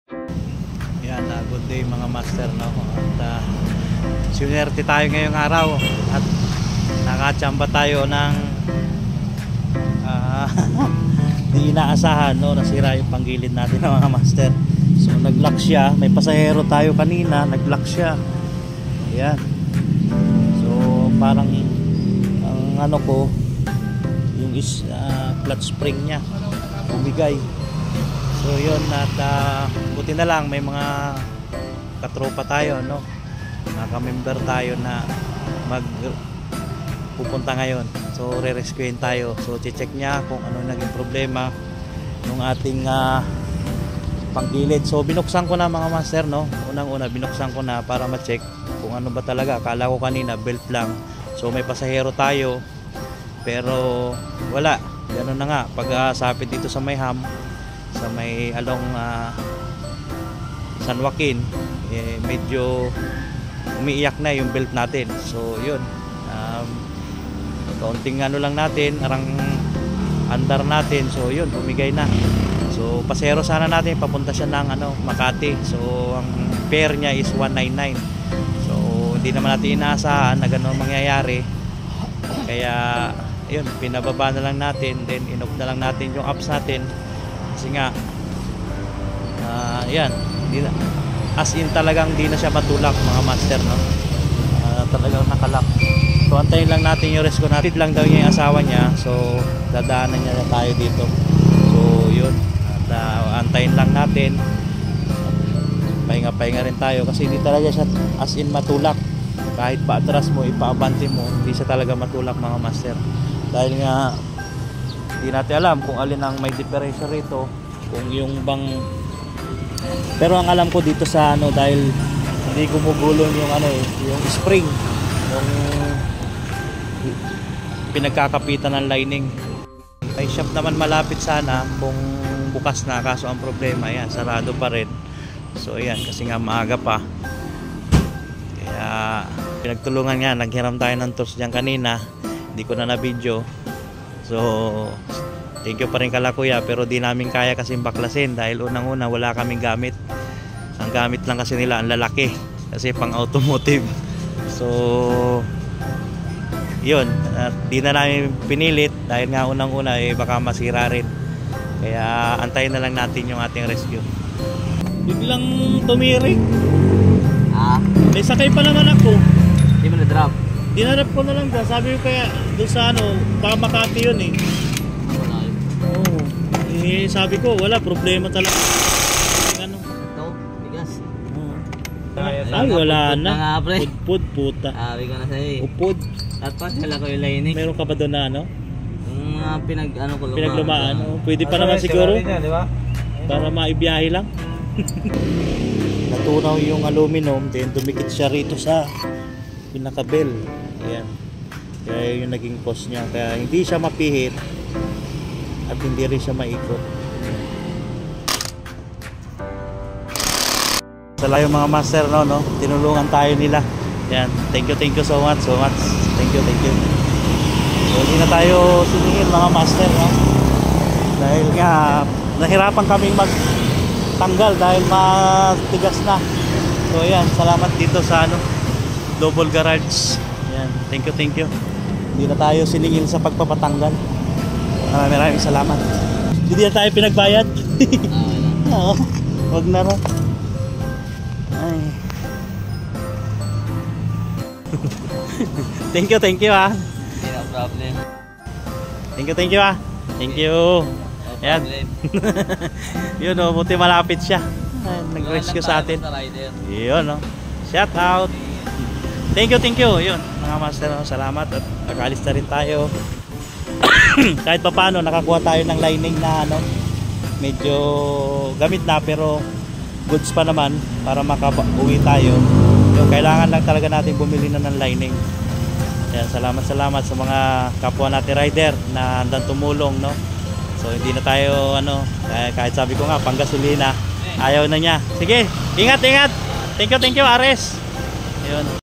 Yan, good day mga master, no? At sinerte tayo ngayong araw at nakachamba tayo ng di inaasahan, no? Nasira yung panggilid natin ng mga master. So nag-lock siya, may pasahero tayo kanina, nag-lock siya. Ayan. So parang ang ano ko, yung clutch spring niya bumigay. So yun, at buti na lang may mga katropa tayo, no? Naka-member tayo na pupunta ngayon. So re-rescuein tayo. So check niya kung ano naging problema ng ating panggilid. So binuksan ko na mga master, no? Unang-una binuksan ko na para ma-check kung ano ba talaga. Akala ko kanina belt lang. So may pasahero tayo pero wala. Ganun na nga, pag sapit dito sa may ham, sa may along San Joaquin, medyo umiiyak na yung belt natin. So yun, kaunting ano lang natin, arang andar natin. So yun, bumigay na. So pasero sana natin, papunta siya ng Makati. So ang fare niya is 199. So hindi naman natin inaasahan na gano'n mangyayari. Kaya yun, pinababa na lang natin, then in-off na lang natin yung apps natin. Kasi nga yan, as in talagang di na siya matulak mga master, no? Talagang nakalak. So antayin lang natin yung rescue natin. Lang daw yung asawa niya, so dadaanan niya na tayo dito. So yun, at antayin lang natin. Pahinga-pahinga rin tayo kasi hindi talaga siya as in matulak. Kahit pa atras mo, ipaabante mo, hindi siya talaga matulak mga master. Dahil nga hindi natin alam kung alin ang may diferensya rito, kung yung bang, pero ang alam ko dito sa dahil hindi gumugulong yung yung spring, yung pinagkakapitan ng lining. May shop naman malapit sana kung bukas na, kaso ang problema yan, sarado pa rin. So ayan, kasi nga maaga pa, kaya pinagtulungan nga, naghiram tayo ng tools dyan kanina. Hindi ko na video. So thank you pa rin kala kuya, pero di namin kaya kasing baklasin dahil unang-una wala kaming gamit. Ang gamit lang kasi nila ang lalaki kasi pang automotive. So yun, at di na namin pinilit dahil nga unang-una baka masira rin. Kaya antayin na lang natin yung ating rescue. Biglang tumirik. May sakay pa naman ako. Hindi mo na-drop? Dinarap ko na lang dyan. Sabi ko kaya doon sa baka Makati yun eh. Oo. Sabi ko wala, problema talaga. Ito, bigas. Ay wala na. Pud puta. Sabi ko na sa'yo eh. Upod. At pa sila ko yung lining. Meron ka ba doon na Yung mga pinaglumaan. Pwede pa naman siguro. Para maibiyahe lang. Natunaw yung aluminum, then dumikit siya rito sa pinaka-bell. Ayan. Kaya yung naging cause niya. Kaya hindi siya mapihit at hindi rin siya maikot. Sala yung mga master, no? Tinulungan tayo nila. Ayan. Thank you so much. Thank you. So hindi na tayo siningil mga master, no? Dahil nga nahirapan kaming magtanggal dahil matigas na. So ayan, salamat dito sa Double Garage. Ayan, thank you. Hindi na tayo siningil sa pagpapatanggal. Maraming salamat. Hindi na tayo pinagbayad. Oo, wag na rin. Ay. Thank you ha. Hindi na problem. Thank you ha. Thank you. Ayan. Yun buti malapit siya. Nag-rescue sa atin. Yun shout out. Thank you. Yun mga master, salamat at nakaalis na rin tayo. Kahit pa paano nakakuha tayo ng lining na medyo gamit na pero goods pa naman para makauwi tayo. Yung kailangan lang talaga natin bumili na ng lining. Ayan, salamat sa mga kapwa natin rider na handang tumulong, no? So hindi na tayo kahit sabi ko nga panggasolina ayaw na niya. Sige, ingat. Thank you Ares. Ayun.